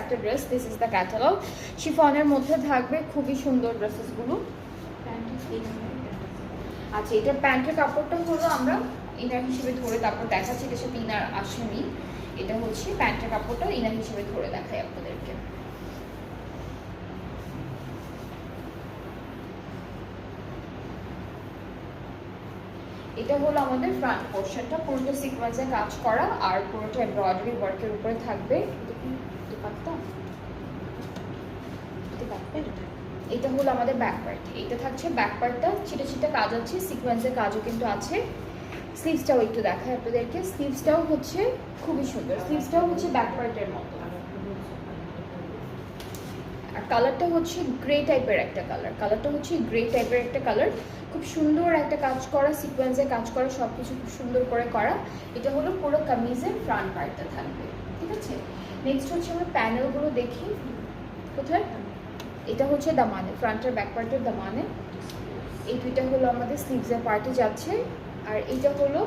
একটা dress. This is the catalogue. শিফনের মধ্যে থাকবে, খুবই সুন্দর ড্রেসেসগুলো। আচ্ছা, এটা প্যান্টের কাপড়টা হলো আমরা ইনার হিসেবে ধরে তারপর দেখাচ্ছি, এটার সাথে ইনার আসেনি। এটা হচ্ছে প্যান্টের কাপড়টা ইনার হিসেবে ধরে দেখাই আপনাদেরকে। এটা হলো আমাদের ফ্রন্ট পোর্শনটা, পুরোটা সিকোয়েন্সে কাজ করা আর পুরোটা এমব্রয়ডারি ওয়ার্কের উপরে থাকবে। এটা হলো আমাদের ব্যাক পার্ট, এটা থাকছে ব্যাক পার্টটা, ছিটে ছিটে কাজ আছে, সিকোয়েন্সের কাজও কিন্তু আছে। স্লিভসটাও একটু দেখায় আপনাদেরকে, স্লিভসটাও হচ্ছে খুবই সুন্দর, স্লিভসটাও হচ্ছে ব্যাক পার্টের মতো। আর কালারটা হচ্ছে গ্রে টাইপের একটা কালার, কালারটা হচ্ছে গ্রে টাইপের একটা কালার, খুব সুন্দর একটা কাজ করা, সিকোয়েন্সে কাজ করা, সব কিছু খুব সুন্দর করে করা। এটা হলো পুরো কামিজের ফ্রন্ট পার্টটা থাকবে, ঠিক আছে। নেক্সট হচ্ছে আমরা প্যানেলগুলো দেখি, কোথায়? এটা হচ্ছে দামানে, ফ্রন্টের ব্যাক পার্টের দামানে। এই দুইটা হলো আমাদের স্লিভসের পার্টে যাচ্ছে, আর এইটা হলো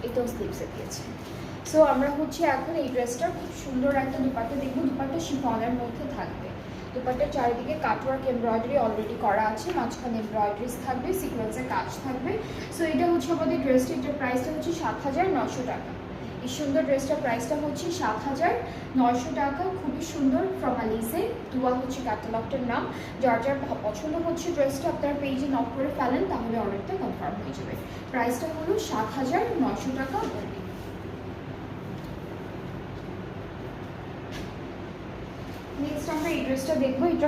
এটাও স্লিভসে দিয়েছে। সো আমরা হচ্ছে এখন এই ড্রেসটার খুব সুন্দর একটা দুপাট্টা দেখবো। দুপাট্টা শিফনের মধ্যে থাকবে, দুপাট্টার চারিদিকে কাটওয়ার্ক এমব্রয়ডারি অলরেডি করা আছে, মাঝখানে এমব্রয়ডারিজ থাকবে, সিকোয়েন্সের কাজ থাকবে। সো এটা হচ্ছে আমাদের ড্রেসটা, এটার প্রাইসটা হচ্ছে ৭,৯০০ টাকা। এই সুন্দর ড্রেসটার প্রাইসটা হচ্ছে ৭,৯০০ টাকা, খুবই সুন্দর, ফ্রম আলিজে। দুয়া হচ্ছে ক্যাটালগটার নাম। যার যার পছন্দ হচ্ছে ড্রেসটা আপনারা পেজে নক করে ফেলেন, তাহলে অর্ডারটা কনফার্ম হয়ে যাবে। প্রাইসটা হলো ৭,৯০০ টাকা। নেক্সট আমরা এই ড্রেসটা দেখবো। এটা